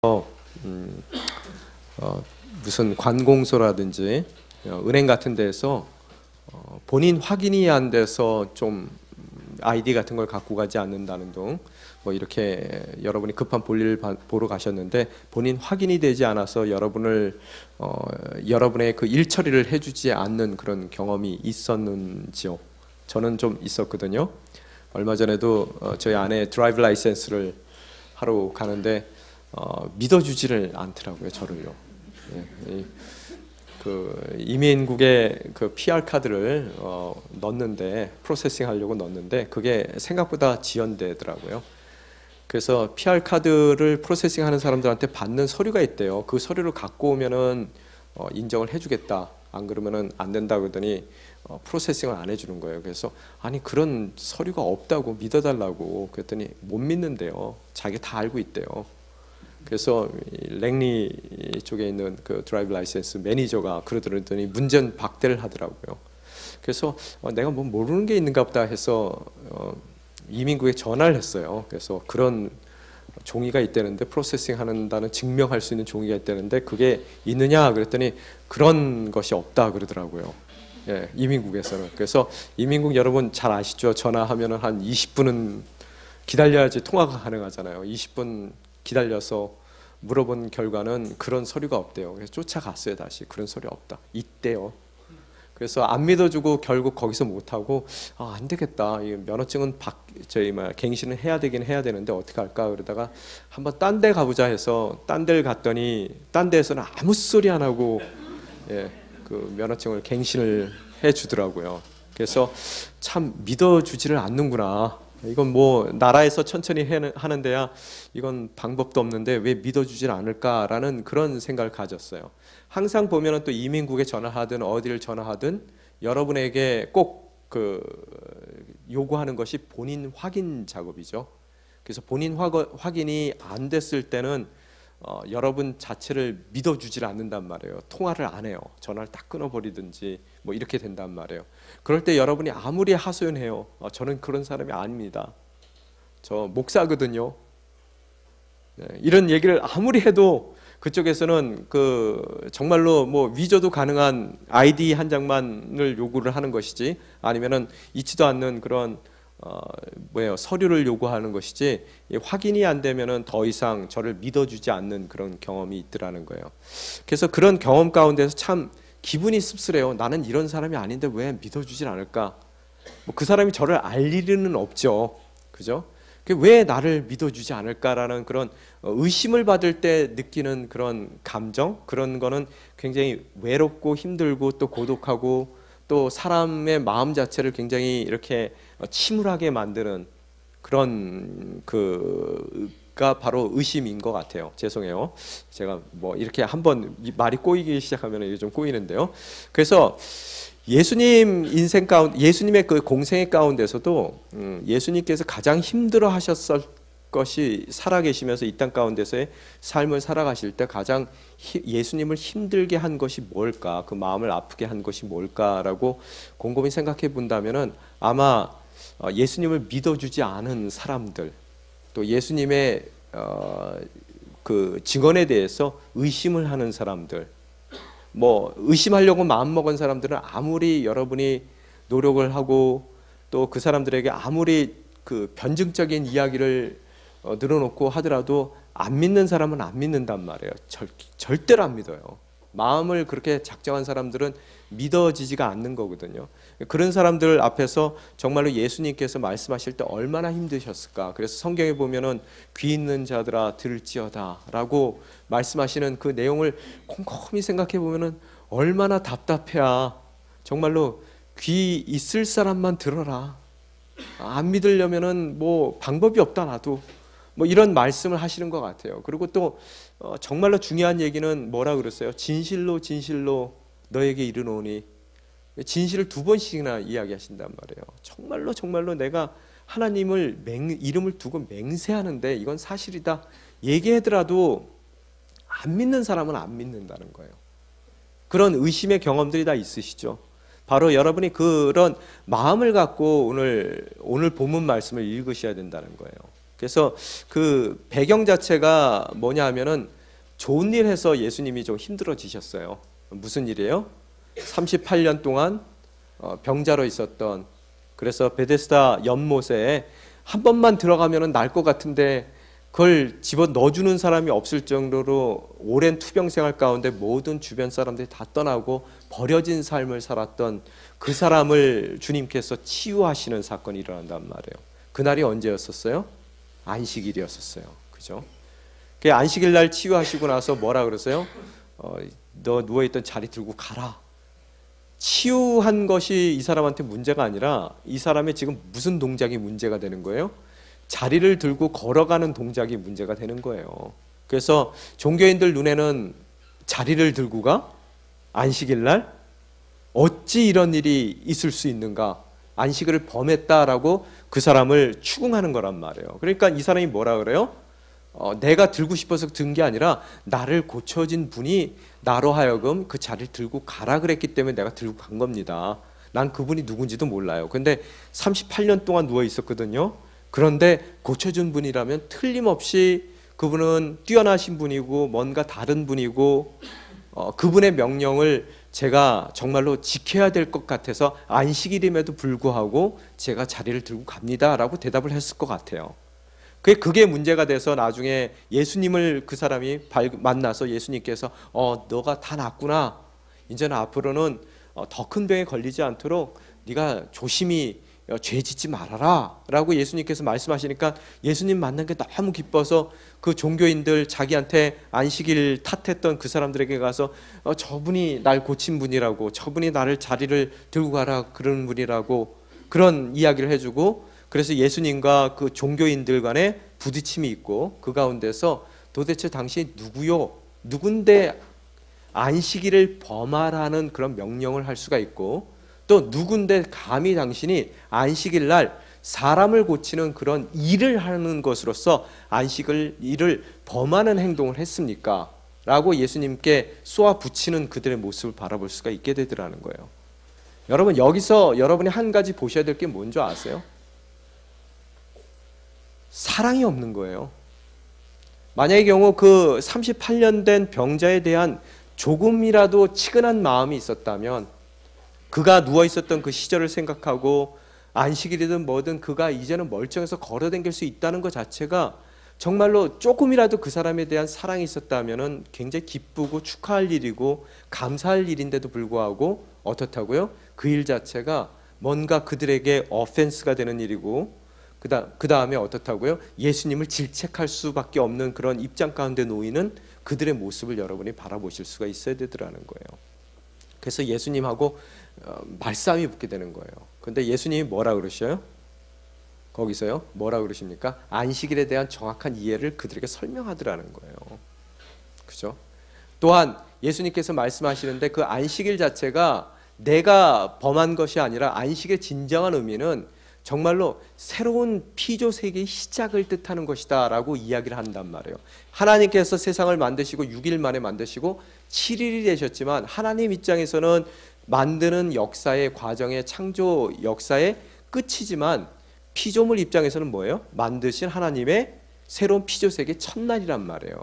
음, 무슨 관공서라든지 은행 같은 데서 본인 확인이 안 돼서 좀 아이디 같은 걸 갖고 가지 않는다는 등 뭐 이렇게 여러분이 급한 볼일을 보러 가셨는데 본인 확인이 되지 않아서 여러분을 여러분의 그 일 처리를 해주지 않는 그런 경험이 있었는지요? 저는 좀 있었거든요. 얼마 전에도 저희 아내 드라이브 라이센스를 하러 가는데 믿어주지를 않더라고요, 저를요. 예, 그 이민국에 그 PR 카드를 넣었는데 프로세싱 하려고 넣었는데 그게 생각보다 지연되더라고요. 그래서 PR 카드를 프로세싱 하는 사람들한테 받는 서류가 있대요. 그 서류를 갖고 오면은 인정을 해주겠다. 안 그러면은 안 된다 그러더니 프로세싱을 안 해주는 거예요. 그래서 아니 그런 서류가 없다고 믿어달라고 그랬더니 못 믿는데요. 자기 다 알고 있대요. 그래서 랭리 쪽에 있는 그 드라이브 라이센스 매니저가 그러더니 문전 박대를 하더라고요. 그래서 내가 뭐 모르는 게 있는가 보다 해서 이민국에 전화를 했어요. 그래서 그런 종이가 있다는데 프로세싱 한다는 증명할 수 있는 종이가 있다는데 그게 있느냐 그랬더니 그런 것이 없다 그러더라고요. 예, 이민국에서는. 그래서 이민국 여러분 잘 아시죠? 전화하면은 한 20분은 기다려야지 통화가 가능하잖아요. 20분 기다려서 물어본 결과는 그런 서류가 없대요. 그래서 쫓아갔어요. 다시 그런 서류 없다. 있대요. 그래서 안 믿어주고 결국 거기서 못하고 안 되겠다. 이 면허증은 갱신을 해야 되긴 해야 되는데 어떻게 할까 그러다가 한번 딴 데 가보자 해서 딴 데를 갔더니 딴 데에서는 아무 소리 안 하고 그 면허증을 갱신을 해주더라고요. 그래서 참 믿어주지를 않는구나. 이건 뭐 나라에서 천천히 하는 데야 이건 방법도 없는데 왜 믿어주질 않을까라는 그런 생각을 가졌어요. 항상 보면은 또 이민국에 전화하든 어디를 전화하든 여러분에게 꼭 그 요구하는 것이 본인 확인 작업이죠. 그래서 본인 확인이 안 됐을 때는 여러분 자체를 믿어주질 않는단 말이에요. 통화를 안 해요. 전화를 딱 끊어버리든지 뭐 이렇게 된단 말이에요. 그럴 때 여러분이 아무리 하소연해요. 저는 그런 사람이 아닙니다. 저 목사거든요. 네, 이런 얘기를 아무리 해도 그쪽에서는 그 정말로 뭐 위조도 가능한 아이디 한 장만을 요구를 하는 것이지 아니면은 있지도 않는 그런 서류를 요구하는 것이지 확인이 안 되면은 더 이상 저를 믿어주지 않는 그런 경험이 있더라는 거예요. 그래서 그런 경험 가운데서 참 기분이 씁쓸해요. 나는 이런 사람이 아닌데 왜 믿어주질 않을까? 뭐 그 사람이 저를 알 일은 없죠. 그죠? 왜 나를 믿어주지 않을까라는 그런 의심을 받을 때 느끼는 그런 감정, 그런 거는 굉장히 외롭고 힘들고 또 고독하고 또 사람의 마음 자체를 굉장히 이렇게 침울하게 만드는 그런 그가 바로 의심인 것 같아요. 죄송해요. 제가 뭐 이렇게 한번 말이 꼬이기 시작하면 이게 좀 꼬이는데요. 그래서 예수님 인생 가운데, 예수님의 그 공생의 가운데서도 예수님께서 가장 힘들어하셨을 것이 살아계시면서 이 땅 가운데서의 삶을 살아가실 때 가장 예수님을 힘들게 한 것이 뭘까, 그 마음을 아프게 한 것이 뭘까라고 곰곰이 생각해 본다면은 아마 예수님을 믿어주지 않은 사람들, 또 예수님의 그 증언에 대해서 의심을 하는 사람들, 뭐 의심하려고 마음먹은 사람들은 아무리 여러분이 노력을 하고 또 그 사람들에게 아무리 그 변증적인 이야기를 늘어놓고 하더라도 안 믿는 사람은 안 믿는단 말이에요. 절대로 안 믿어요. 마음을 그렇게 작정한 사람들은 믿어지지가 않는 거거든요. 그런 사람들 앞에서 정말로 예수님께서 말씀하실 때 얼마나 힘드셨을까. 그래서 성경에 보면은 귀 있는 자들아 들을지어다 라고 말씀하시는 그 내용을 곰곰이 생각해 보면은 얼마나 답답해야. 정말로 귀 있을 사람만 들어라. 안 믿으려면은 뭐 방법이 없다 나도. 뭐 이런 말씀을 하시는 것 같아요. 그리고 또 정말로 중요한 얘기는 뭐라 그랬어요? 진실로 진실로 너에게 이르노니. 진실을 2번씩이나 이야기하신단 말이에요. 정말로 정말로 내가 하나님을 이름을 두고 맹세하는데 이건 사실이다 얘기하더라도 안 믿는 사람은 안 믿는다는 거예요. 그런 의심의 경험들이 다 있으시죠. 바로 여러분이 그런 마음을 갖고 오늘 본문 말씀을 읽으셔야 된다는 거예요. 그래서 그 배경 자체가 뭐냐 하면은 좋은 일 해서 예수님이 좀 힘들어지셨어요. 무슨 일이에요? 38년 동안 병자로 있었던, 그래서 베데스다 연못에 한 번만 들어가면은 날 것 같은데 그걸 집어 넣어주는 사람이 없을 정도로 오랜 투병 생활 가운데 모든 주변 사람들이 다 떠나고 버려진 삶을 살았던 그 사람을 주님께서 치유하시는 사건이 일어난단 말이에요. 그날이 언제였었어요? 안식일이었었어요. 그죠? 그 안식일 날 치유하시고 나서 뭐라 그러세요? 너 누워있던 자리 들고 가라. 치유한 것이 이 사람한테 문제가 아니라 이 사람의 지금 무슨 동작이 문제가 되는 거예요? 자리를 들고 걸어가는 동작이 문제가 되는 거예요. 그래서 종교인들 눈에는 자리를 들고 가? 안식일 날? 어찌 이런 일이 있을 수 있는가? 안식일을 범했다라고 그 사람을 추궁하는 거란 말이에요. 그러니까 이 사람이 뭐라 그래요? 내가 들고 싶어서 든 게 아니라 나를 고쳐진 분이 나로 하여금 그 자리를 들고 가라 그랬기 때문에 내가 들고 간 겁니다. 난 그분이 누군지도 몰라요. 근데 38년 동안 누워 있었거든요. 그런데 고쳐준 분이라면 틀림없이 그분은 뛰어나신 분이고 뭔가 다른 분이고 그분의 명령을 제가 정말로 지켜야 될 것 같아서 안식일임에도 불구하고 제가 자리를 들고 갑니다 라고 대답을 했을 것 같아요. 그게 문제가 돼서 나중에 예수님을 그 사람이 만나서 예수님께서 너가 다 낫구나. 이제는 앞으로는 더 큰 병에 걸리지 않도록 네가 조심히 죄 짓지 말아라 라고 예수님께서 말씀하시니까 예수님 만난 게 너무 기뻐서 그 종교인들 자기한테 안식일 탓했던 그 사람들에게 가서 저분이 날 고친 분이라고, 저분이 나를 자리를 들고 가라 그런 분이라고 그런 이야기를 해주고, 그래서 예수님과 그 종교인들 간에 부딪힘이 있고 그 가운데서 도대체 당신이 누구요? 누군데 안식일을 범하라는 그런 명령을 할 수가 있고, 또 누군데 감히 당신이 안식일 날 사람을 고치는 그런 일을 하는 것으로서 안식일 일을 범하는 행동을 했습니까? 라고 예수님께 쏘아 붙이는 그들의 모습을 바라볼 수가 있게 되더라는 거예요. 여러분, 여기서 여러분이 한 가지 보셔야 될 게 뭔지 아세요? 사랑이 없는 거예요. 만약의 경우 그 38년 된 병자에 대한 조금이라도 치근한 마음이 있었다면, 그가 누워 있었던 그 시절을 생각하고 안식일이든 뭐든 그가 이제는 멀쩡해서 걸어다닐 수 있다는 것 자체가 정말로 조금이라도 그 사람에 대한 사랑이 있었다면 굉장히 기쁘고 축하할 일이고 감사할 일인데도 불구하고 어떻다고요? 그 일 자체가 뭔가 그들에게 어펜스가 되는 일이고 그 다음에 어떻다고요? 예수님을 질책할 수밖에 없는 그런 입장 가운데 놓이는 그들의 모습을 여러분이 바라보실 수가 있어야 되더라는 거예요. 그래서 예수님하고 말싸움이 붙게 되는 거예요. 그런데 예수님이 뭐라 그러셔요? 거기서요? 뭐라 그러십니까? 안식일에 대한 정확한 이해를 그들에게 설명하더라는 거예요. 그죠? 또한 예수님께서 말씀하시는데 그 안식일 자체가 내가 범한 것이 아니라 안식의 진정한 의미는 정말로 새로운 피조 세계의 시작을 뜻하는 것이다 라고 이야기를 한단 말이에요. 하나님께서 세상을 만드시고 6일 만에 만드시고 7일이 되셨지만 하나님 입장에서는 만드는 역사의 과정의 창조 역사의 끝이지만 피조물 입장에서는 뭐예요? 만드신 하나님의 새로운 피조 세계 첫날이란 말이에요.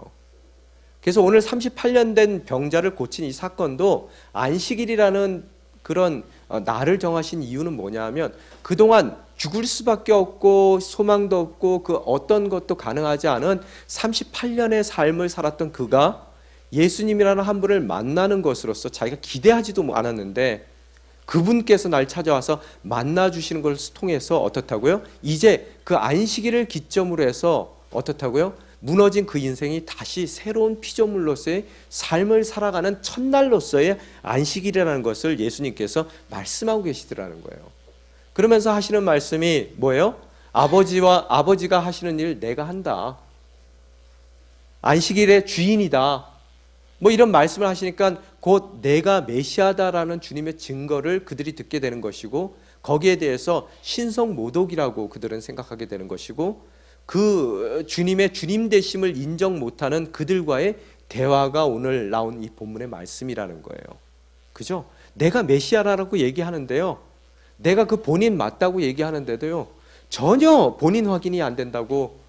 그래서 오늘 38년 된 병자를 고친 이 사건도 안식일이라는 그런 날을 정하신 이유는 뭐냐 하면 그동안 죽을 수밖에 없고 소망도 없고 그 어떤 것도 가능하지 않은 38년의 삶을 살았던 그가 예수님이라는 한 분을 만나는 것으로서 자기가 기대하지도 않았는데 그분께서 날 찾아와서 만나주시는 것을 통해서 어떻다고요? 이제 그 안식일을 기점으로 해서 어떻다고요? 무너진 그 인생이 다시 새로운 피조물로서의 삶을 살아가는 첫날로서의 안식일이라는 것을 예수님께서 말씀하고 계시더라는 거예요. 그러면서 하시는 말씀이 뭐예요? 아버지가 하시는 일 내가 한다. 안식일의 주인이다. 뭐 이런 말씀을 하시니까 곧 내가 메시아다라는 주님의 증거를 그들이 듣게 되는 것이고 거기에 대해서 신성모독이라고 그들은 생각하게 되는 것이고 그 주님의 주님 되심을 인정 못하는 그들과의 대화가 오늘 나온 이 본문의 말씀이라는 거예요. 그죠? 내가 메시아라고 얘기하는데요. 내가 그 본인 맞다고 얘기하는데도요. 전혀 본인 확인이 안 된다고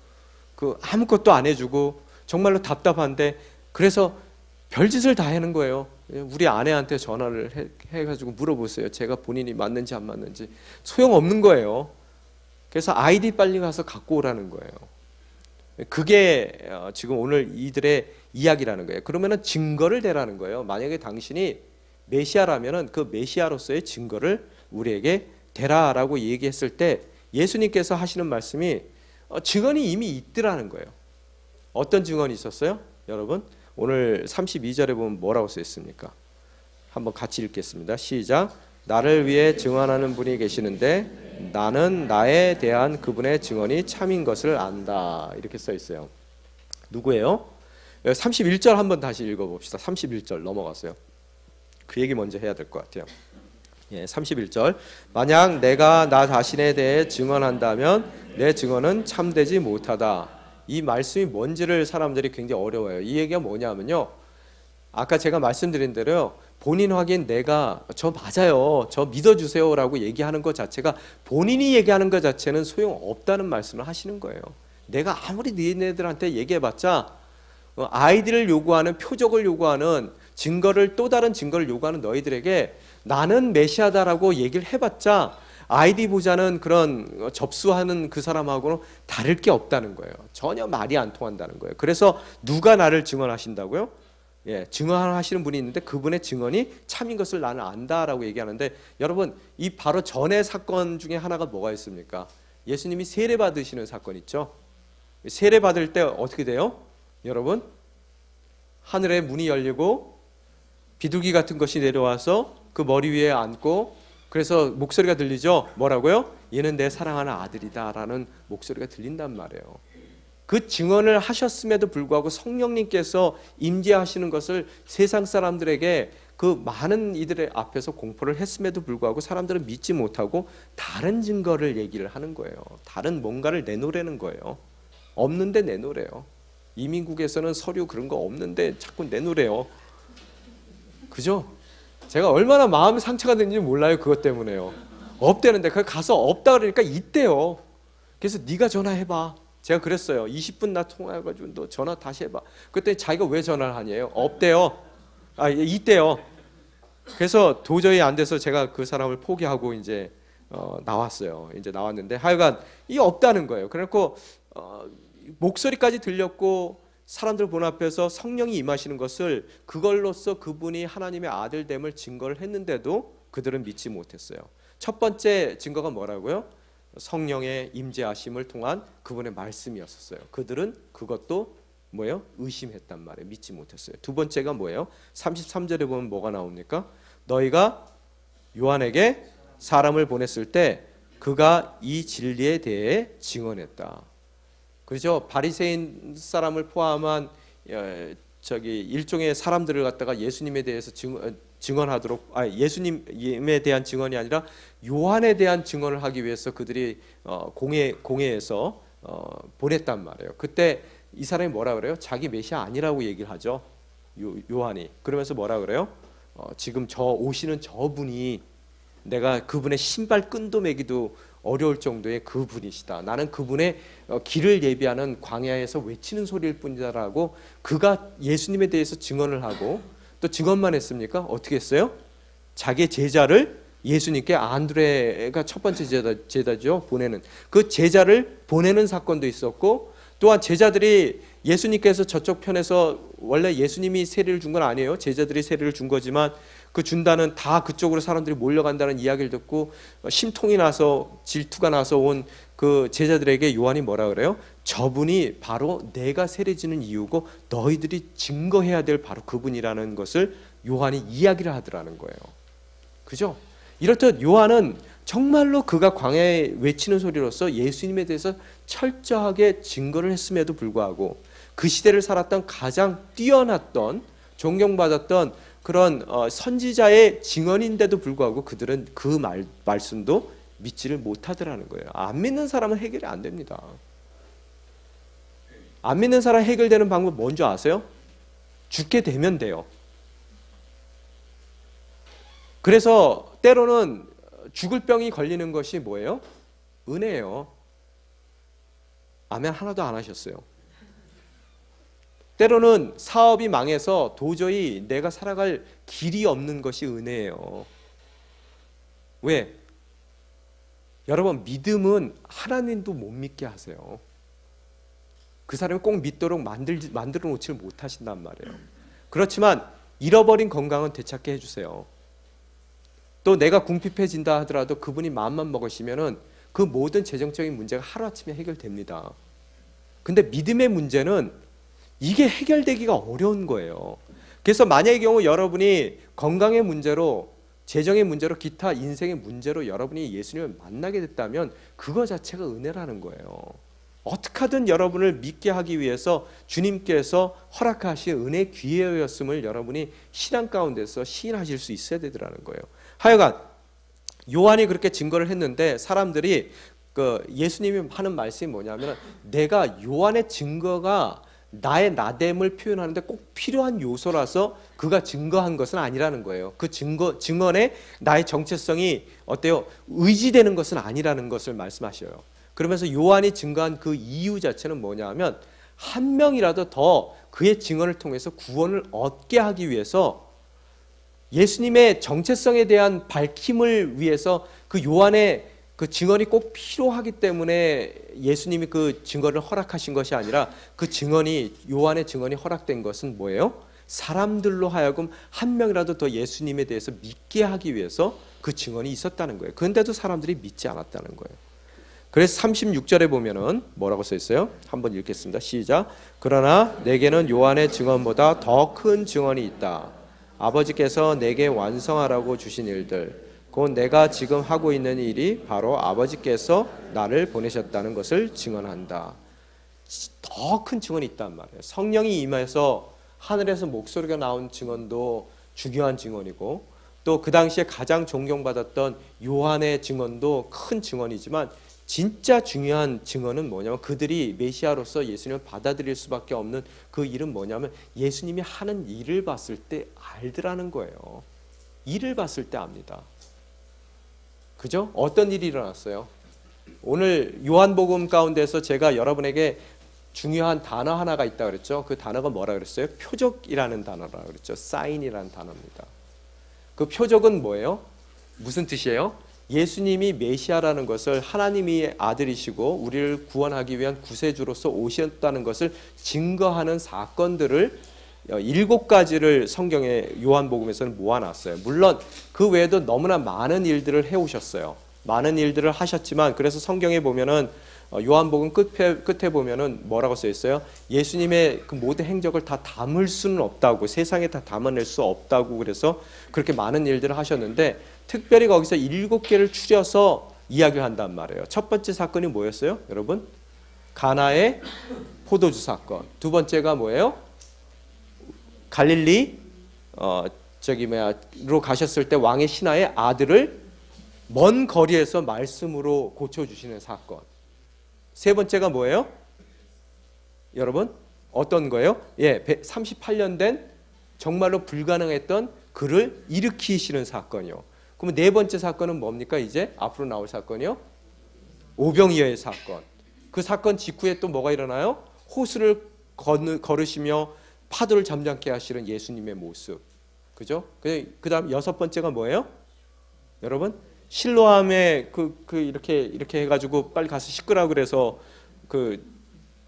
그 아무것도 안 해주고 정말로 답답한데, 그래서 별짓을 다 하는 거예요. 우리 아내한테 전화를 해가지고 물어보세요. 제가 본인이 맞는지 안 맞는지. 소용없는 거예요. 그래서 아이디 빨리 가서 갖고 오라는 거예요. 그게 지금 오늘 이들의 이야기라는 거예요. 그러면은 증거를 대라는 거예요. 만약에 당신이 메시아라면은 그 메시아로서의 증거를 우리에게 대라라고 얘기했을 때 예수님께서 하시는 말씀이 증언이 이미 있더라는 거예요. 어떤 증언이 있었어요? 여러분, 오늘 32절에 보면 뭐라고 써 있습니까? 한번 같이 읽겠습니다. 시작. 나를 위해 증언하는 분이 계시는데 나는 나에 대한 그분의 증언이 참인 것을 안다. 이렇게 써 있어요. 누구예요? 31절 한번 다시 읽어봅시다. 31절 넘어갔어요. 그 얘기 먼저 해야 될 것 같아요. 31절. 만약 내가 나 자신에 대해 증언한다면 내 증언은 참되지 못하다. 이 말씀이 뭔지를 사람들이 굉장히 어려워요. 이 얘기가 뭐냐면요, 아까 제가 말씀드린 대로요, 본인 확인, 내가 저 맞아요, 저 믿어주세요 라고 얘기하는 것 자체가, 본인이 얘기하는 것 자체는 소용없다는 말씀을 하시는 거예요. 내가 아무리 니네들한테 얘기해봤자 아이디를 요구하는, 표적을 요구하는, 증거를, 또 다른 증거를 요구하는 너희들에게 나는 메시아다라고 얘기를 해봤자 아이디 보자는 그런 접수하는 그 사람하고는 다를 게 없다는 거예요. 전혀 말이 안 통한다는 거예요. 그래서 누가 나를 증언하신다고요? 증언하시는 분이 있는데 그분의 증언이 참인 것을 나는 안다라고 얘기하는데, 여러분, 이 바로 전의 사건 중에 하나가 뭐가 있습니까? 예수님이 세례 받으시는 사건 있죠. 세례 받을 때 어떻게 돼요? 여러분, 하늘의 문이 열리고 비둘기 같은 것이 내려와서 그 머리 위에 앉고, 그래서 목소리가 들리죠. 뭐라고요? 얘는 내 사랑하는 아들이다 라는 목소리가 들린단 말이에요. 그 증언을 하셨음에도 불구하고 성령님께서 임재하시는 것을 세상 사람들에게 그 많은 이들의 앞에서 공포를 했음에도 불구하고 사람들은 믿지 못하고 다른 증거를 얘기를 하는 거예요. 다른 뭔가를 내놓으라는 거예요. 없는데 내놓으래요. 이민국에서는 서류 그런 거 없는데 자꾸 내놓으래요. 그죠? 제가 얼마나 마음이 상처가 되는지 몰라요. 그것 때문에요. 없대는데 그 가서 없다 그러니까 있대요. 그래서 네가 전화해봐. 제가 그랬어요. 20분 나 통화해가지고 너 전화 다시 해봐. 그랬더니 자기가 왜 전화를 하냐요. 없대요. 있대요. 그래서 도저히 안 돼서 제가 그 사람을 포기하고 이제 나왔어요. 이제 나왔는데 하여간 이 없다는 거예요. 그래갖고 목소리까지 들렸고 사람들 본 앞에서 성령이 임하시는 것을, 그걸로써 그분이 하나님의 아들됨을 증거를 했는데도 그들은 믿지 못했어요. 첫 번째 증거가 뭐라고요? 성령의 임재하심을 통한 그분의 말씀이었어요. 그들은 그것도 뭐예요? 의심했단 말이에요. 믿지 못했어요. 두 번째가 뭐예요? 33절에 보면 뭐가 나옵니까? 너희가 요한에게 사람을 보냈을 때 그가 이 진리에 대해 증언했다. 그렇죠? 바리새인 사람을 포함한 일종의 사람들을 갖다가 예수님에 대해서 증언하도록, 예수님에 대한 증언이 아니라 요한에 대한 증언을 하기 위해서 그들이 공회에서 보냈단 말이에요. 그때 이 사람이 뭐라 그래요? 자기 메시아 아니라고 얘기를 하죠. 요한이. 그러면서 뭐라 그래요? 지금 저 오시는 저분이 내가 그분의 신발 끈도 매기도 어려울 정도의 그분이시다. 나는 그분의 길을 예비하는 광야에서 외치는 소리일 뿐이다라고 그가 예수님에 대해서 증언을 하고, 또 증언만 했습니까? 어떻게 했어요? 자기 제자를 예수님께, 안드레가 첫 번째 제자죠. 보내는 그 제자를 보내는 사건도 있었고, 또한 제자들이 예수님께서 저쪽 편에서, 원래 예수님이 세례를 준 건 아니에요. 제자들이 세례를 준 거지만 그 준다는, 다 그쪽으로 사람들이 몰려간다는 이야기를 듣고 심통이 나서, 질투가 나서 온 그 제자들에게 요한이 뭐라 그래요? 저분이 바로 내가 세례 지는 이유고 너희들이 증거해야 될 바로 그분이라는 것을 요한이 이야기를 하더라는 거예요. 그죠? 이렇듯 요한은 정말로 그가 광야에 외치는 소리로서 예수님에 대해서 철저하게 증거를 했음에도 불구하고 그 시대를 살았던 가장 뛰어났던, 존경받았던 그런 선지자의 증언인데도 불구하고 그들은 그 말씀도 믿지를 못하더라는 거예요. 안 믿는 사람은 해결이 안 됩니다. 안 믿는 사람 해결되는 방법 뭔지 아세요? 죽게 되면 돼요. 그래서 때로는 죽을 병이 걸리는 것이 뭐예요? 은혜예요. 아멘 하나도 안 하셨어요. 때로는 사업이 망해서 도저히 내가 살아갈 길이 없는 것이 은혜예요. 왜? 여러분, 믿음은 하나님도 못 믿게 하세요. 그 사람이 꼭 믿도록 만들어 놓지 못하신단 말이에요. 그렇지만 잃어버린 건강은 되찾게 해주세요. 또 내가 궁핍해진다 하더라도 그분이 마음만 먹으시면은 그 모든 재정적인 문제가 하루아침에 해결됩니다. 근데 믿음의 문제는 이게 해결되기가 어려운 거예요. 그래서 만약의 경우 여러분이 건강의 문제로, 재정의 문제로, 기타 인생의 문제로 여러분이 예수님을 만나게 됐다면 그거 자체가 은혜라는 거예요. 어떻게 하든 여러분을 믿게 하기 위해서 주님께서 허락하신 은혜의 기회였음을 여러분이 신앙 가운데서 시인하실 수 있어야 되더라는 거예요. 하여간 요한이 그렇게 증거를 했는데 사람들이 예수님이 하는 말씀이 뭐냐면, 내가 요한의 증거가 나의 나됨을 표현하는데 꼭 필요한 요소라서 그가 증거한 것은 아니라는 거예요. 그 증언에 나의 정체성이 어때요? 의지되는 것은 아니라는 것을 말씀하셔요. 그러면서 요한이 증거한 그 이유 자체는 뭐냐면, 한 명이라도 더 그의 증언을 통해서 구원을 얻게 하기 위해서 예수님의 정체성에 대한 밝힘을 위해서 그 요한의 그 증언이 꼭 필요하기 때문에 예수님이 그 증거를 허락하신 것이 아니라, 그 증언이, 요한의 증언이 허락된 것은 뭐예요? 사람들로 하여금 한 명이라도 더 예수님에 대해서 믿게 하기 위해서 그 증언이 있었다는 거예요. 그런데도 사람들이 믿지 않았다는 거예요. 그래서 36절에 보면은 뭐라고 써 있어요? 한번 읽겠습니다. 시작. 그러나 내게는 요한의 증언보다 더 큰 증언이 있다. 아버지께서 내게 완성하라고 주신 일들, 곧 내가 지금 하고 있는 일이 바로 아버지께서 나를 보내셨다는 것을 증언한다. 더 큰 증언이 있단 말이에요. 성령이 임해서 하늘에서 목소리가 나온 증언도 중요한 증언이고, 또 그 당시에 가장 존경받았던 요한의 증언도 큰 증언이지만, 진짜 중요한 증언은 뭐냐면, 그들이 메시아로서 예수님을 받아들일 수밖에 없는 그 일은 뭐냐면, 예수님이 하는 일을 봤을 때 알더라는 거예요. 일을 봤을 때 압니다. 그죠? 어떤 일이 일어났어요? 오늘 요한복음 가운데서 제가 여러분에게 중요한 단어 하나가 있다 그랬죠. 그 단어가 뭐라 그랬어요? 표적이라는 단어라 그랬죠. 사인이라는 단어입니다. 그 표적은 뭐예요? 무슨 뜻이에요? 예수님이 메시아라는 것을, 하나님이 아들이시고 우리를 구원하기 위한 구세주로서 오셨다는 것을 증거하는 사건들을 7가지를 성경의 요한복음에서는 모아놨어요. 물론 그 외에도 너무나 많은 일들을 해오셨어요. 많은 일들을 하셨지만, 그래서 성경에 보면은 요한복음 끝에 보면은 뭐라고 써 있어요? 예수님의 그 모든 행적을 다 담을 수는 없다고, 세상에 다 담아낼 수 없다고, 그래서 그렇게 많은 일들을 하셨는데, 특별히 거기서 7개를 추려서 이야기를 한단 말이에요. 첫 번째 사건이 뭐였어요? 여러분, 가나의 포도주 사건. 두 번째가 뭐예요? 갈릴리 로 가셨을 때 왕의 신하의 아들을 먼 거리에서 말씀으로 고쳐주시는 사건. 세 번째가 뭐예요? 여러분, 어떤 거예요? 38년 된 정말로 불가능했던 그를 일으키시는 사건이요. 그러면 네 번째 사건은 뭡니까? 이제 앞으로 나올 사건이요. 오병이어의 사건. 그 사건 직후에 또 뭐가 일어나요? 호수를 걸으시며 파도를 잠잠케 하시는 예수님의 모습. 그죠? 그 다음 6번째가 뭐예요? 여러분, 실로암에 이렇게 해가지고 빨리 가서 씻으라고 그래서 그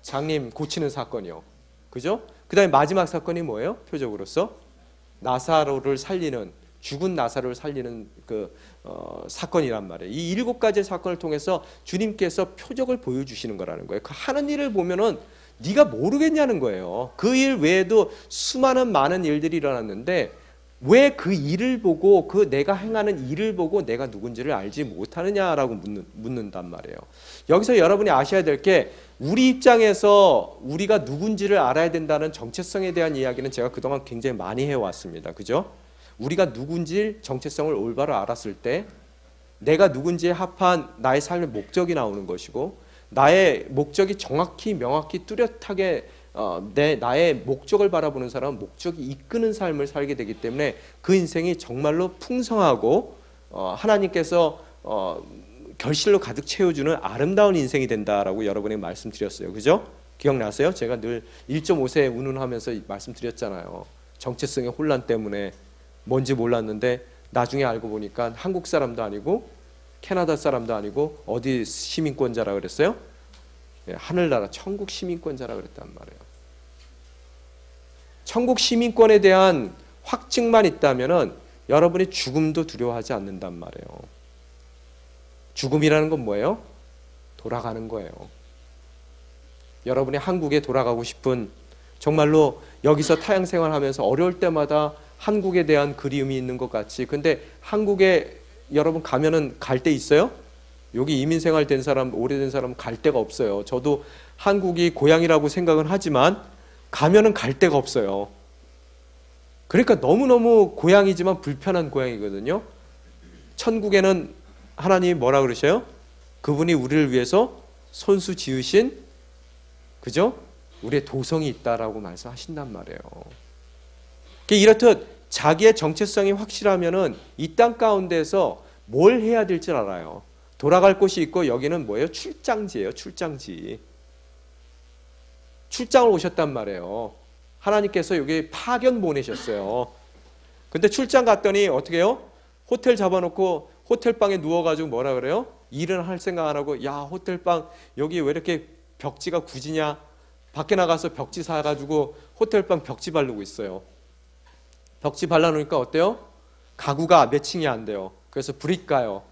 장님 고치는 사건이요. 그죠? 그 다음에 마지막 사건이 뭐예요? 표적으로서 나사로를 살리는, 죽은 나사로를 살리는 사건이란 말이에요. 이 7가지의 사건을 통해서 주님께서 표적을 보여주시는 거라는 거예요. 그 하는 일을 보면은 네가 모르겠냐는 거예요. 그 일 외에도 수많은 많은 일들이 일어났는데, 왜 그 일을 보고, 그 내가 행하는 일을 보고 내가 누군지를 알지 못하느냐라고 묻는단 말이에요. 여기서 여러분이 아셔야 될 게, 우리 입장에서 우리가 누군지를 알아야 된다는 정체성에 대한 이야기는 제가 그동안 굉장히 많이 해왔습니다. 그죠? 우리가 누군지 정체성을 올바로 알았을 때 내가 누군지에 합한 나의 삶의 목적이 나오는 것이고, 나의 목적이 정확히 명확히 뚜렷하게 나의 목적을 바라보는 사람은 목적이 이끄는 삶을 살게 되기 때문에 그 인생이 정말로 풍성하고 하나님께서 결실로 가득 채워주는 아름다운 인생이 된다라고 여러분에게 말씀드렸어요. 그죠? 기억나세요? 제가 늘 1.5세 운운하면서 말씀드렸잖아요. 정체성의 혼란 때문에 뭔지 몰랐는데 나중에 알고 보니까 한국 사람도 아니고 캐나다 사람도 아니고 어디 시민권자라 그랬어요? 하늘나라 천국 시민권자라 그랬단 말이에요. 천국 시민권에 대한 확증만 있다면은 여러분이 죽음도 두려워하지 않는단 말이에요. 죽음이라는 건 뭐예요? 돌아가는 거예요. 여러분이 한국에 돌아가고 싶은, 정말로 여기서 타향 생활하면서 어려울 때마다 한국에 대한 그리움이 있는 것 같이, 근데 한국에 여러분 가면은 갈 데 있어요? 여기 이민 생활 된 사람, 오래된 사람 갈 데가 없어요. 저도 한국이 고향이라고 생각은 하지만 가면은 갈 데가 없어요. 그러니까 너무너무 고향이지만 불편한 고향이거든요. 천국에는 하나님이 뭐라 그러셔요? 그분이 우리를 위해서 손수 지으신, 그죠? 우리의 도성이 있다라고 말씀하신단 말이에요. 이렇듯 자기의 정체성이 확실하면은 이 땅 가운데서 뭘 해야 될 줄 알아요. 돌아갈 곳이 있고, 여기는 뭐예요? 출장지예요. 출장지. 출장을 오셨단 말이에요. 하나님께서 여기 파견 보내셨어요. 근데 출장 갔더니 어떻게 해요? 호텔 잡아놓고 호텔방에 누워가지고 뭐라 그래요? 일은 할 생각 안 하고, 야, 호텔방 여기 왜 이렇게 벽지가 굳이냐? 밖에 나가서 벽지 사가지고 호텔방 벽지 바르고 있어요. 벽지 발라놓으니까 어때요? 가구가 매칭이 안 돼요. 그래서 불이 까요.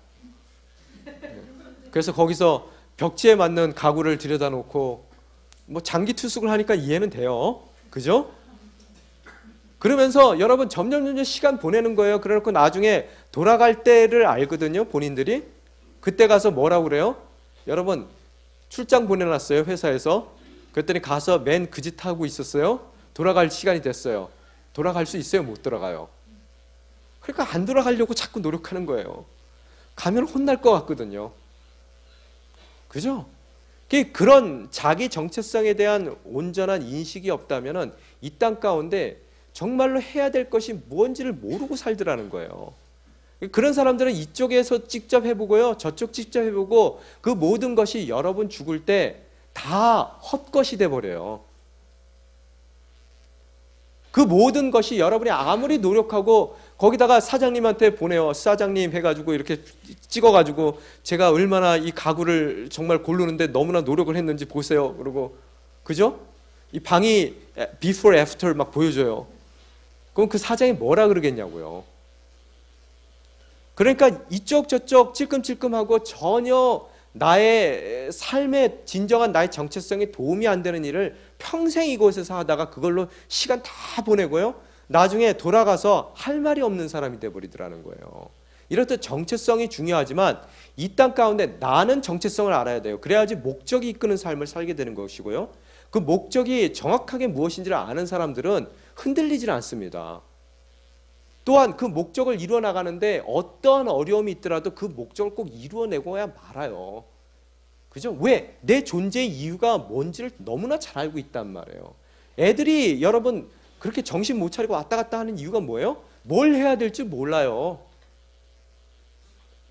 그래서 거기서 벽지에 맞는 가구를 들여다 놓고 뭐 장기 투숙을 하니까 이해는 돼요. 그죠? 그러면서 여러분 점점 시간 보내는 거예요. 그래놓고 나중에 돌아갈 때를 알거든요. 본인들이. 그때 가서 뭐라고 그래요? 여러분 출장 보내놨어요. 회사에서. 그랬더니 가서 맨 그 짓 하고 있었어요. 돌아갈 시간이 됐어요. 돌아갈 수 있어요? 못 돌아가요? 그러니까 안 돌아가려고 자꾸 노력하는 거예요. 가면 혼날 것 같거든요. 그죠? 그런 자기 정체성에 대한 온전한 인식이 없다면 이 땅 가운데 정말로 해야 될 것이 무엇인지를 모르고 살더라는 거예요. 그런 사람들은 이쪽에서 직접 해보고요, 저쪽 직접 해보고 그 모든 것이 여러분 죽을 때 다 헛것이 돼버려요. 그 모든 것이 여러분이 아무리 노력하고 거기다가 사장님한테 보내요. 사장님 해가지고 이렇게 찍어가지고 제가 얼마나 이 가구를 정말 고르는데 너무나 노력을 했는지 보세요. 그러고 그죠? 이 방이 before, after 막 보여줘요. 그럼 그 사장이 뭐라 그러겠냐고요. 그러니까 이쪽 저쪽 찔끔찔끔하고 전혀 나의 삶의 진정한 나의 정체성에 도움이 안 되는 일을 평생 이곳에서 하다가 그걸로 시간 다 보내고요. 나중에 돌아가서 할 말이 없는 사람이 돼버리더라는 거예요. 이렇듯 정체성이 중요하지만 이 땅 가운데 나는 정체성을 알아야 돼요. 그래야지 목적이 이끄는 삶을 살게 되는 것이고요. 그 목적이 정확하게 무엇인지를 아는 사람들은 흔들리질 않습니다. 또한 그 목적을 이루어 나가는데 어떠한 어려움이 있더라도 그 목적을 꼭 이루어내고야 말아요. 그죠? 왜? 내 존재의 이유가 뭔지를 너무나 잘 알고 있단 말이에요. 애들이 여러분 그렇게 정신 못 차리고 왔다 갔다 하는 이유가 뭐예요? 뭘 해야 될지 몰라요.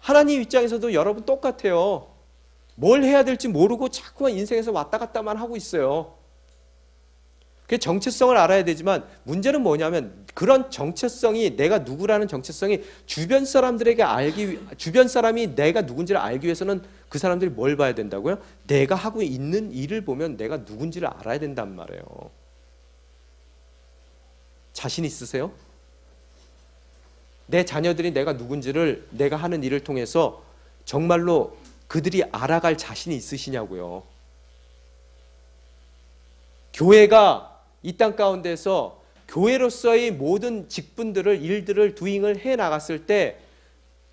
하나님 입장에서도 여러분 똑같아요. 뭘 해야 될지 모르고 자꾸만 인생에서 왔다 갔다만 하고 있어요. 그 정체성을 알아야 되지만 문제는 뭐냐면 그런 정체성이 내가 누구라는 정체성이 주변 사람들에게 주변 사람이 내가 누군지를 알기 위해서는 그 사람들이 뭘 봐야 된다고요? 내가 하고 있는 일을 보면 내가 누군지를 알아야 된단 말이에요. 자신 있으세요? 내 자녀들이 내가 누군지를 내가 하는 일을 통해서 정말로 그들이 알아갈 자신이 있으시냐고요. 교회가 이 땅 가운데서 교회로서의 모든 직분들을 일들을 두잉을 해 나갔을 때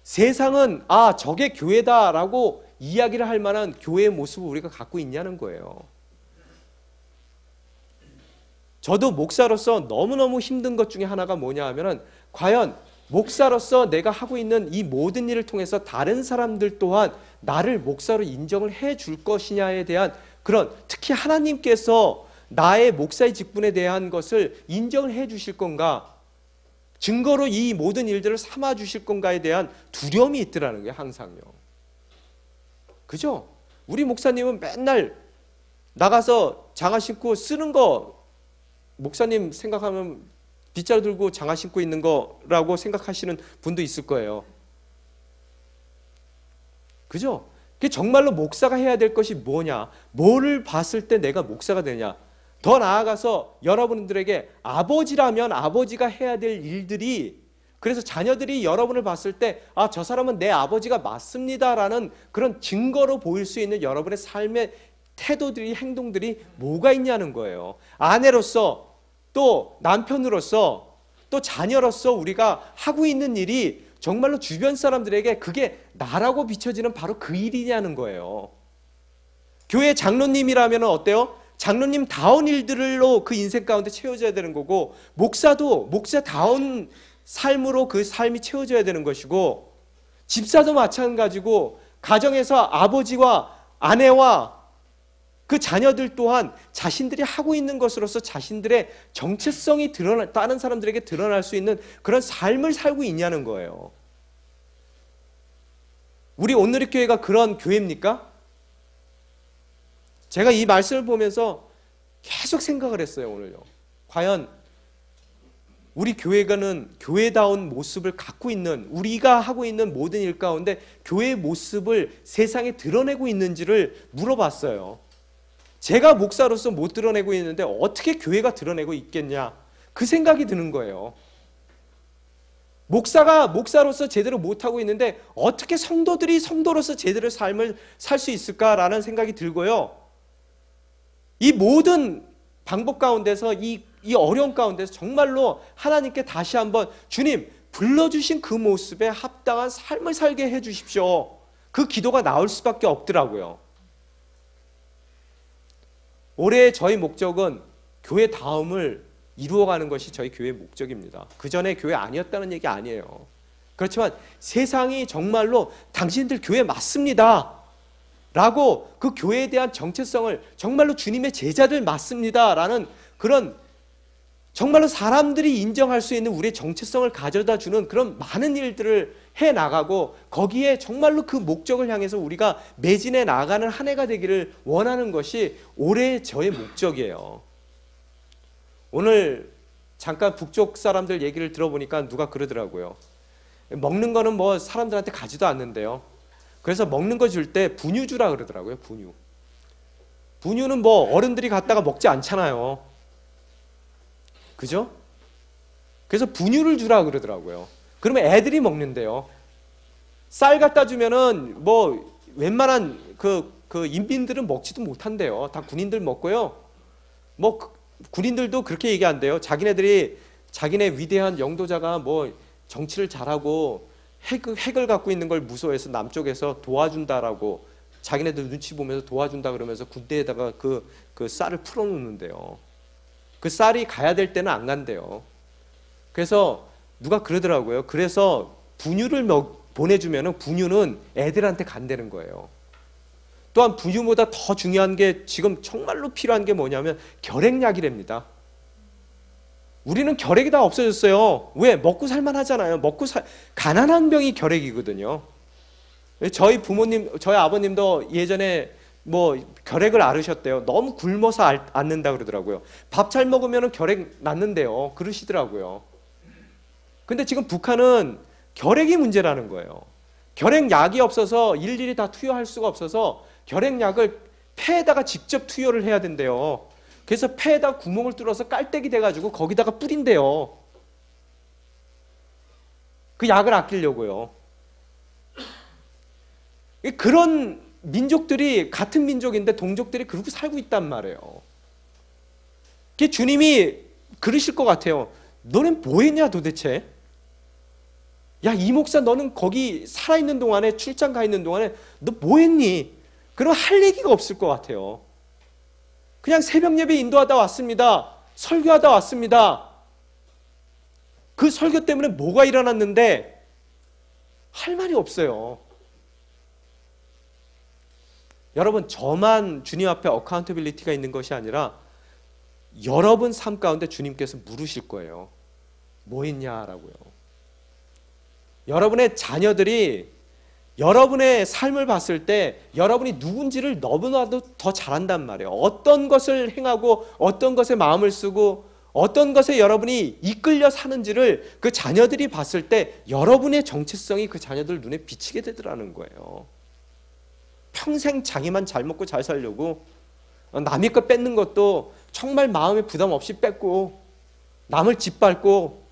세상은 아 저게 교회다라고 이야기를 할 만한 교회의 모습을 우리가 갖고 있냐는 거예요. 저도 목사로서 너무너무 힘든 것 중에 하나가 뭐냐 하면은 과연 목사로서 내가 하고 있는 이 모든 일을 통해서 다른 사람들 또한 나를 목사로 인정을 해 줄 것이냐에 대한 그런, 특히 하나님께서 나의 목사의 직분에 대한 것을 인정을 해 주실 건가, 증거로 이 모든 일들을 삼아 주실 건가에 대한 두려움이 있더라는 거예요. 항상요. 그죠? 우리 목사님은 맨날 나가서 장화 신고 쓰는 거 목사님 생각하면 빗자루 들고 장화 신고 있는 거라고 생각하시는 분도 있을 거예요. 그죠? 그게 정말로 목사가 해야 될 것이 뭐냐? 뭐를 봤을 때 내가 목사가 되냐? 더 나아가서 여러분들에게 아버지라면 아버지가 해야 될 일들이, 그래서 자녀들이 여러분을 봤을 때 아, 저 사람은 내 아버지가 맞습니다라는 그런 증거로 보일 수 있는 여러분의 삶의 태도들이, 행동들이 뭐가 있냐는 거예요. 아내로서, 또 남편으로서, 또 자녀로서 우리가 하고 있는 일이 정말로 주변 사람들에게 그게 나라고 비춰지는 바로 그 일이냐는 거예요. 교회 장로님이라면 어때요? 장로님다운 일들로 그 인생 가운데 채워져야 되는 거고, 목사도 목사다운 삶으로 그 삶이 채워져야 되는 것이고, 집사도 마찬가지고, 가정에서 아버지와 아내와 그 자녀들 또한 자신들이 하고 있는 것으로서 자신들의 정체성이 다른 사람들에게 드러날 수 있는 그런 삶을 살고 있냐는 거예요. 우리 온누리교회가 그런 교회입니까? 제가 이 말씀을 보면서 계속 생각을 했어요, 오늘요. 과연 우리 교회가는 교회다운 모습을 갖고 있는, 우리가 하고 있는 모든 일 가운데 교회의 모습을 세상에 드러내고 있는지를 물어봤어요. 제가 목사로서 못 드러내고 있는데 어떻게 교회가 드러내고 있겠냐, 그 생각이 드는 거예요. 목사가 목사로서 제대로 못하고 있는데 어떻게 성도들이 성도로서 제대로 삶을 살 수 있을까라는 생각이 들고요. 이 모든 방법 가운데서 이 어려운 가운데서 정말로 하나님께 다시 한번 주님 불러주신 그 모습에 합당한 삶을 살게 해주십시오. 그 기도가 나올 수밖에 없더라고요. 올해 저희 목적은 교회 다음을 이루어가는 것이 저희 교회의 목적입니다. 그 전에 교회 아니었다는 얘기 아니에요. 그렇지만 세상이 정말로 당신들 교회 맞습니다 라고 그 교회에 대한 정체성을, 정말로 주님의 제자들 맞습니다 라는 그런 정말로 사람들이 인정할 수 있는 우리의 정체성을 가져다 주는 그런 많은 일들을 해나가고, 거기에 정말로 그 목적을 향해서 우리가 매진해 나가는 한 해가 되기를 원하는 것이 올해 저의 목적이에요. 오늘 잠깐 북쪽 사람들 얘기를 들어보니까 누가 그러더라고요. 먹는 거는 뭐 사람들한테 가지도 않는데요. 그래서 먹는 거 줄 때 분유 주라 그러더라고요. 분유. 분유는 뭐 어른들이 갖다가 먹지 않잖아요. 그죠? 그래서 분유를 주라 그러더라고요. 그러면 애들이 먹는데요. 쌀 갖다 주면은 뭐 웬만한 그 인민들은 먹지도 못한대요. 다 군인들 먹고요. 뭐 군인들도 그렇게 얘기한대요. 자기네 위대한 영도자가 뭐 정치를 잘하고 핵을 갖고 있는 걸 무서워해서 남쪽에서 도와준다라고, 자기네들 눈치 보면서 도와준다 그러면서 군대에다가 그 쌀을 풀어놓는데요. 그 쌀이 가야 될 때는 안 간대요. 그래서 누가 그러더라고요. 그래서 분유를 보내주면 분유는 애들한테 간다는 거예요. 또한 분유보다 더 중요한 게, 지금 정말로 필요한 게 뭐냐면 결핵약이랍니다. 우리는 결핵이 다 없어졌어요. 왜? 먹고 살만 하잖아요. 가난한 병이 결핵이거든요. 저희 아버님도 예전에 뭐 결핵을 앓으셨대요. 너무 굶어서 앓는다 그러더라고요. 밥 잘 먹으면 결핵 낫는데요. 그러시더라고요. 근데 지금 북한은 결핵이 문제라는 거예요. 결핵약이 없어서 일일이 다 투여할 수가 없어서 결핵약을 폐에다가 직접 투여를 해야 된대요. 그래서 폐에다 구멍을 뚫어서 깔때기 돼가지고 거기다가 뿌린대요. 그 약을 아끼려고요. 그런 민족들이, 같은 민족인데 동족들이 그렇게 살고 있단 말이에요. 주님이 그러실 것 같아요. 너는 뭐 했냐 도대체? 야, 이 목사 너는 거기 살아있는 동안에, 출장 가 있는 동안에 너 뭐 했니? 그럼 할 얘기가 없을 것 같아요. 그냥 새벽 예배 인도하다 왔습니다. 설교하다 왔습니다. 그 설교 때문에 뭐가 일어났는데 할 말이 없어요. 여러분, 저만 주님 앞에 어카운터빌리티가 있는 것이 아니라 여러분 삶 가운데 주님께서 물으실 거예요. 뭐 했냐라고요. 여러분의 자녀들이 여러분의 삶을 봤을 때 여러분이 누군지를 너무나도 더 잘한단 말이에요. 어떤 것을 행하고 어떤 것에 마음을 쓰고 어떤 것에 여러분이 이끌려 사는지를 그 자녀들이 봤을 때 여러분의 정체성이 그 자녀들 눈에 비치게 되더라는 거예요. 평생 자기만 잘 먹고 잘 살려고 남의 것 뺏는 것도 정말 마음에 부담 없이 뺏고 남을 짓밟고,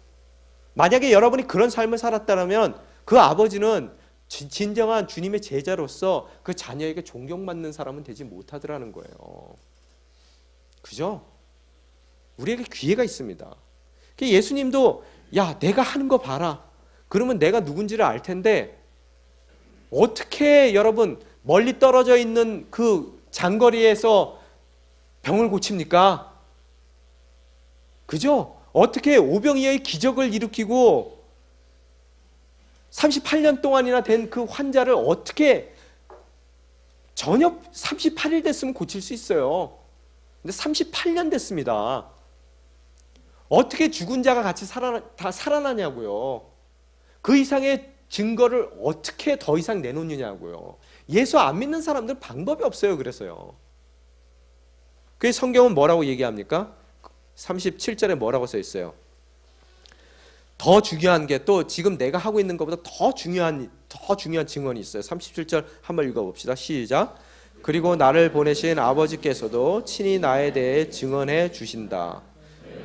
만약에 여러분이 그런 삶을 살았다면 그 아버지는 진정한 주님의 제자로서 그 자녀에게 존경받는 사람은 되지 못하더라는 거예요. 그죠? 우리에게 기회가 있습니다. 예수님도 야, 내가 하는 거 봐라. 그러면 내가 누군지를 알 텐데 어떻게 여러분 멀리 떨어져 있는 그 장거리에서 병을 고칩니까? 그죠? 어떻게 오병이어의 기적을 일으키고 38년 동안이나 된 그 환자를 어떻게 전혀 38일 됐으면 고칠 수 있어요. 근데 38년 됐습니다. 어떻게 죽은 자가 같이 다 살아나냐고요. 그 이상의 증거를 어떻게 더 이상 내놓느냐고요. 예수 안 믿는 사람들은 방법이 없어요. 그래서요. 그 성경은 뭐라고 얘기합니까? 37절에 뭐라고 써 있어요? 더 중요한 게 또 지금 내가 하고 있는 것보다 더 중요한 증언이 있어요. 37절 한번 읽어봅시다. 시작. 그리고 나를 보내신 아버지께서도 친히 나에 대해 증언해 주신다.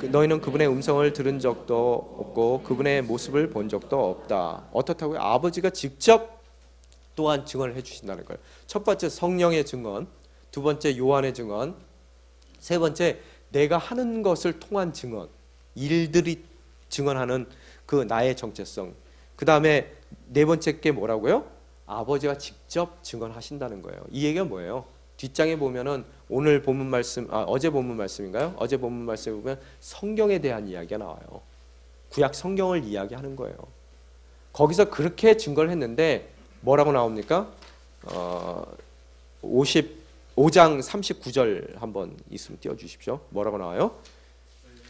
너희는 그분의 음성을 들은 적도 없고 그분의 모습을 본 적도 없다. 어떻다고요? 아버지가 직접 또한 증언을 해주신다는 거예요. 첫 번째 성령의 증언, 두 번째 요한의 증언, 세 번째 내가 하는 것을 통한 증언, 일들이 증언하는 그 나의 정체성. 그 다음에 네 번째 게 뭐라고요? 아버지가 직접 증언하신다는 거예요. 이 얘기가 뭐예요? 뒷장에 보면은 오늘 본문 말씀, 어제 본문 말씀인가요? 어제 본문 말씀에 보면 성경에 대한 이야기가 나와요. 구약 성경을 이야기하는 거예요. 거기서 그렇게 증거를 했는데 뭐라고 나옵니까? 55장 39절 한번 있으면 띄워주십시오. 뭐라고 나와요?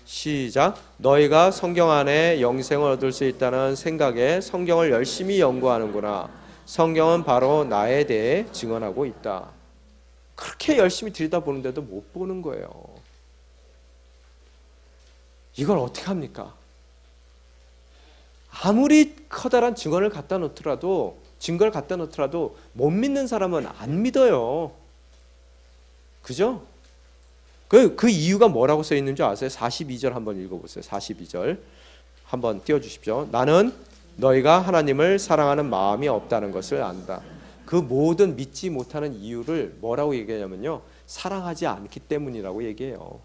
시작. 너희가 성경 안에 영생을 얻을 수 있다는 생각에 성경을 열심히 연구하는구나. 성경은 바로 나에 대해 증언하고 있다. 그렇게 열심히 들여다보는데도 못 보는 거예요. 이걸 어떻게 합니까? 아무리 커다란 증거를 갖다 놓더라도 못 믿는 사람은 안 믿어요. 그죠? 그 이유가 뭐라고 써 있는 줄 아세요? 42절 한번 읽어보세요. 42절 한번 띄워주십시오. 나는 너희가 하나님을 사랑하는 마음이 없다는 것을 안다. 그 모든 믿지 못하는 이유를 뭐라고 얘기하냐면요, 사랑하지 않기 때문이라고 얘기해요.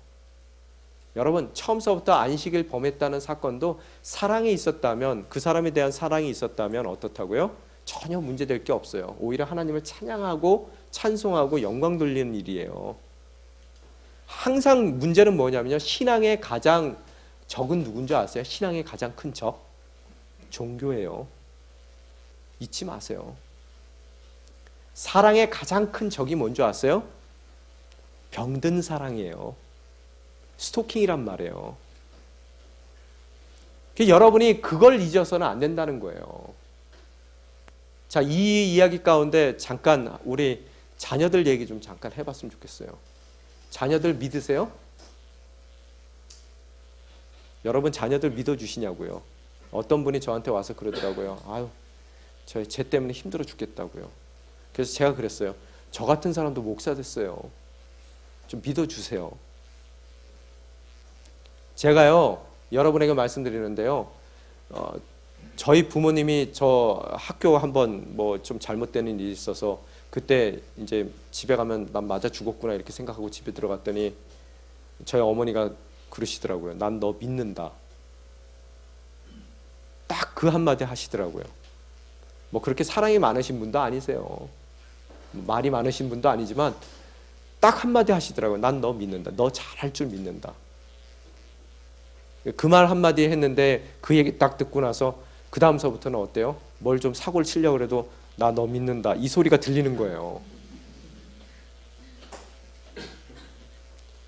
여러분, 처음서부터 안식일 범했다는 사건도 사랑이 있었다면, 그 사람에 대한 사랑이 있었다면 어떻다고요? 전혀 문제될 게 없어요. 오히려 하나님을 찬양하고 찬송하고 영광 돌리는 일이에요. 항상 문제는 뭐냐면요, 신앙의 가장 적은 누군지 아세요? 신앙의 가장 큰 적? 종교예요. 잊지 마세요. 사랑의 가장 큰 적이 뭔지 아세요? 병든 사랑이에요. 스토킹이란 말이에요. 여러분이 그걸 잊어서는 안 된다는 거예요. 자, 이 이야기 가운데 잠깐 우리 자녀들 얘기 좀 잠깐 해봤으면 좋겠어요. 자녀들 믿으세요? 여러분 자녀들 믿어주시냐고요? 어떤 분이 저한테 와서 그러더라고요. 아유, 쟤 때문에 힘들어 죽겠다고요. 그래서 제가 그랬어요. 저 같은 사람도 목사 됐어요. 좀 믿어주세요. 제가요, 여러분에게 말씀드리는데요, 저희 부모님이 저 학교 한번 뭐 좀 잘못되는 일이 있어서 그때 이제 집에 가면 난 맞아 죽었구나 이렇게 생각하고 집에 들어갔더니 저희 어머니가 그러시더라고요. 난 너 믿는다. 딱 그 한마디 하시더라고요. 뭐 그렇게 사랑이 많으신 분도 아니세요. 말이 많으신 분도 아니지만 딱 한마디 하시더라고요. 난 너 믿는다. 너 잘할 줄 믿는다. 그 말 한마디 했는데 그 얘기 딱 듣고 나서 그 다음서부터는 어때요? 뭘 좀 사고를 치려고 해도 나 너 믿는다. 이 소리가 들리는 거예요.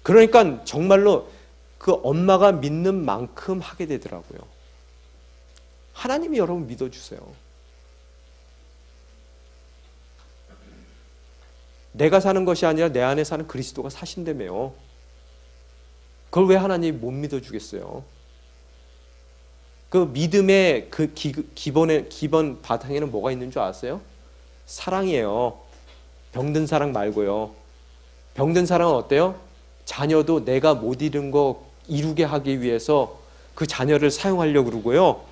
그러니까 정말로 그 엄마가 믿는 만큼 하게 되더라고요. 하나님이 여러분 믿어주세요. 내가 사는 것이 아니라 내 안에 사는 그리스도가 사신다며요. 그걸 왜 하나님이 못 믿어주겠어요? 그 믿음의 그 기본 바탕에는 뭐가 있는 줄 아세요? 사랑이에요. 병든 사랑 말고요. 병든 사랑은 어때요? 자녀도 내가 못 이룬 거 이루게 하기 위해서 그 자녀를 사용하려고 그러고요.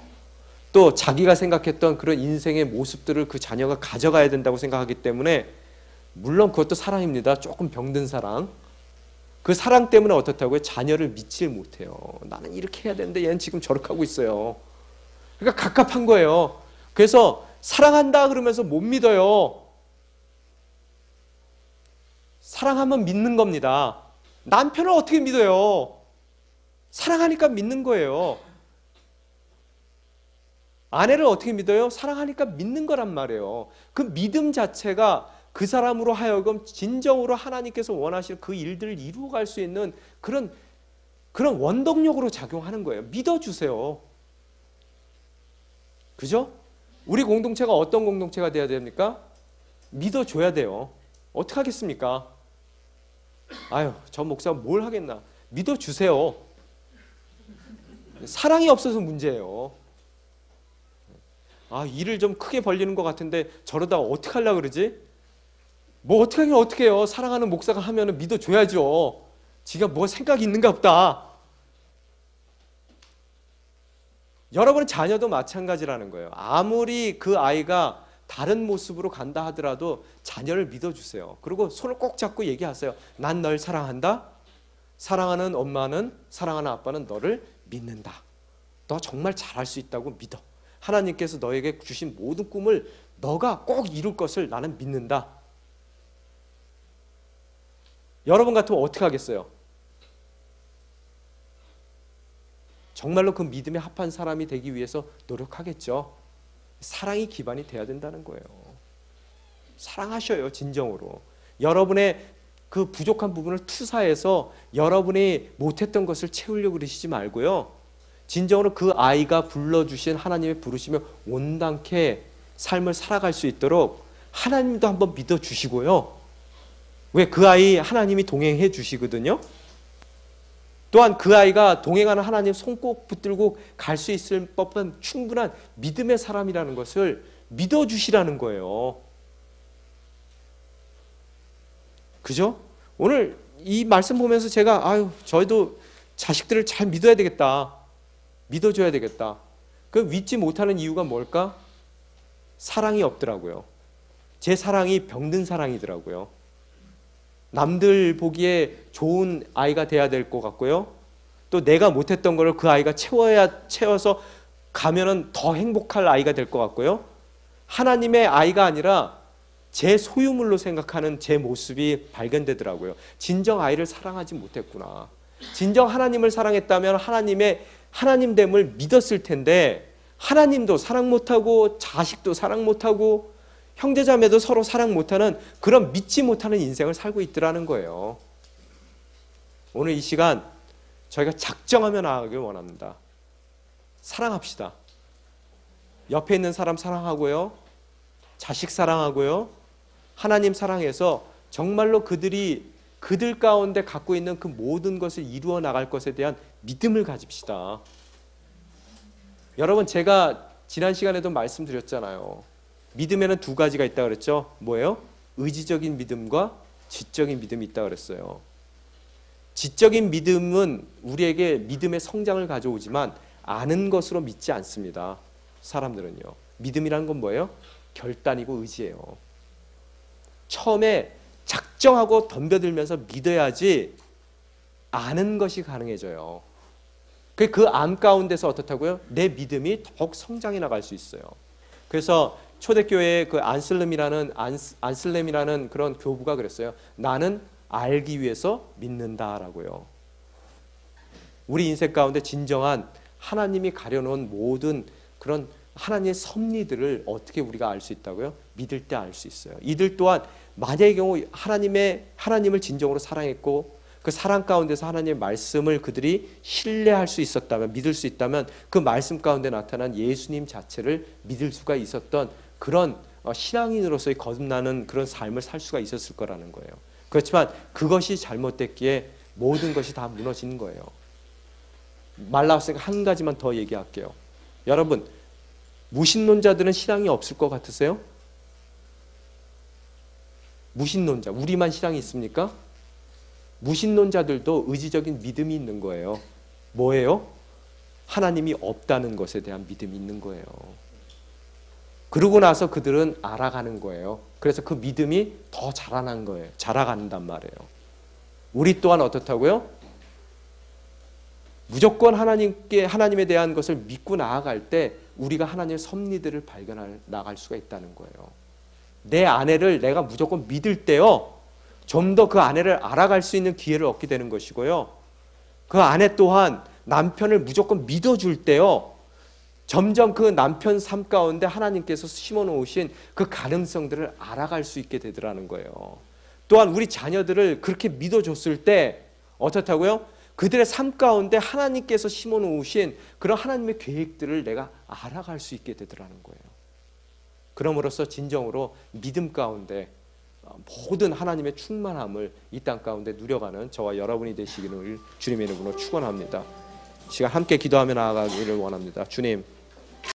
또 자기가 생각했던 그런 인생의 모습들을 그 자녀가 가져가야 된다고 생각하기 때문에, 물론 그것도 사랑입니다. 조금 병든 사랑. 그 사랑 때문에 어떻다고요? 자녀를 믿질 못해요. 나는 이렇게 해야 되는데 얘는 지금 저렇게 하고 있어요. 그러니까 갑갑한 거예요. 그래서 사랑한다 그러면서 못 믿어요. 사랑하면 믿는 겁니다. 남편을 어떻게 믿어요? 사랑하니까 믿는 거예요. 아내를 어떻게 믿어요? 사랑하니까 믿는 거란 말이에요. 그 믿음 자체가 그 사람으로 하여금 진정으로 하나님께서 원하시는 그 일들을 이루어갈 수 있는 그런 원동력으로 작용하는 거예요. 믿어주세요. 그죠? 우리 공동체가 어떤 공동체가 돼야 됩니까? 믿어줘야 돼요. 어떻게 하겠습니까? 아유, 저 목사가 뭘 하겠나. 믿어주세요. 사랑이 없어서 문제예요. 아, 일을 좀 크게 벌리는 것 같은데 저러다가 어떻게 하려고 그러지? 뭐 어떻게 하긴 어떻게 해요. 사랑하는 목사가 하면은 믿어줘야죠. 지가 뭐 생각이 있는가 보다. 여러분의 자녀도 마찬가지라는 거예요. 아무리 그 아이가 다른 모습으로 간다 하더라도 자녀를 믿어주세요. 그리고 손을 꼭 잡고 얘기하세요. 난 널 사랑한다. 사랑하는 엄마는, 사랑하는 아빠는 너를 믿는다. 너 정말 잘할 수 있다고 믿어. 하나님께서 너에게 주신 모든 꿈을 너가 꼭 이룰 것을 나는 믿는다. 여러분 같으면 어떻게 하겠어요? 정말로 그 믿음에 합한 사람이 되기 위해서 노력하겠죠. 사랑이 기반이 돼야 된다는 거예요. 사랑하셔요, 진정으로. 여러분의 그 부족한 부분을 투사해서 여러분이 못했던 것을 채우려고 그러시지 말고요. 진정으로 그 아이가 불러주신 하나님의 부르심에 온당케 삶을 살아갈 수 있도록 하나님도 한번 믿어주시고요. 왜? 그 아이 하나님이 동행해 주시거든요. 또한 그 아이가 동행하는 하나님 손 꼭 붙들고 갈 수 있을 법한 충분한 믿음의 사람이라는 것을 믿어주시라는 거예요. 그죠? 오늘 이 말씀 보면서 제가 저희도 자식들을 잘 믿어야 되겠다. 믿어줘야 되겠다. 그 믿지 못하는 이유가 뭘까? 사랑이 없더라고요. 제 사랑이 병든 사랑이더라고요. 남들 보기에 좋은 아이가 돼야 될 것 같고요. 또 내가 못했던 걸 그 아이가 채워서 가면은 더 행복할 아이가 될 것 같고요. 하나님의 아이가 아니라 제 소유물로 생각하는 제 모습이 발견되더라고요. 진정 아이를 사랑하지 못했구나. 진정 하나님을 사랑했다면 하나님됨을 믿었을 텐데, 하나님도 사랑 못하고 자식도 사랑 못하고 형제자매도 서로 사랑 못하는 그런 믿지 못하는 인생을 살고 있더라는 거예요. 오늘 이 시간 저희가 작정하며 나아가길 원합니다. 사랑합시다. 옆에 있는 사람 사랑하고요. 자식 사랑하고요. 하나님 사랑해서 정말로 그들 가운데 갖고 있는 그 모든 것을 이루어 나갈 것에 대한 믿음을 가집시다. 여러분, 제가 지난 시간에도 말씀드렸잖아요. 믿음에는 두 가지가 있다 그랬죠. 뭐예요? 의지적인 믿음과 지적인 믿음이 있다 그랬어요. 지적인 믿음은 우리에게 믿음의 성장을 가져오지만 아는 것으로 믿지 않습니다. 사람들은요. 믿음이라는 건 뭐예요? 결단이고 의지예요. 처음에 작정하고 덤벼들면서 믿어야지 아는 것이 가능해져요. 그 암 가운데서 어떻다고요? 내 믿음이 더욱 성장해 나갈 수 있어요. 그래서 초대교회의 그 안슬렘이라는 그런 교부가 그랬어요. 나는 알기 위해서 믿는다라고요. 우리 인생 가운데 진정한 하나님이 가려놓은 모든 그런 하나님의 섭리들을 어떻게 우리가 알 수 있다고요? 믿을 때 알 수 있어요. 이들 또한 만약의 경우 하나님을 진정으로 사랑했고 그 사랑 가운데서 하나님의 말씀을 그들이 신뢰할 수 있었다면, 믿을 수 있다면 그 말씀 가운데 나타난 예수님 자체를 믿을 수가 있었던 그런 신앙인으로서의 거듭나는 그런 삶을 살 수가 있었을 거라는 거예요. 그렇지만 그것이 잘못됐기에 모든 것이 다 무너지는 거예요. 말 나왔으니까 한 가지만 더 얘기할게요. 여러분, 무신론자들은 신앙이 없을 것 같으세요? 무신론자, 우리만 신앙이 있습니까? 무신론자들도 의지적인 믿음이 있는 거예요. 뭐예요? 하나님이 없다는 것에 대한 믿음이 있는 거예요. 그러고 나서 그들은 알아가는 거예요. 그래서 그 믿음이 더 자라난 거예요. 자라간단 말이에요. 우리 또한 어떻다고요? 무조건 하나님에 대한 것을 믿고 나아갈 때 우리가 하나님의 섭리들을 발견해 나갈 수가 있다는 거예요. 내 아내를 내가 무조건 믿을 때요, 좀 더 그 아내를 알아갈 수 있는 기회를 얻게 되는 것이고요. 그 아내 또한 남편을 무조건 믿어줄 때요, 점점 그 남편 삶 가운데 하나님께서 심어놓으신 그 가능성들을 알아갈 수 있게 되더라는 거예요. 또한 우리 자녀들을 그렇게 믿어줬을 때 어떻다고요? 그들의 삶 가운데 하나님께서 심어놓으신 그런 하나님의 계획들을 내가 알아갈 수 있게 되더라는 거예요. 그럼으로써 진정으로 믿음 가운데 모든 하나님의 충만함을 이 땅 가운데 누려가는 저와 여러분이 되시기를 주님의 이름으로 축원합니다. 시간 함께 기도하며 나아가기를 원합니다. 주님,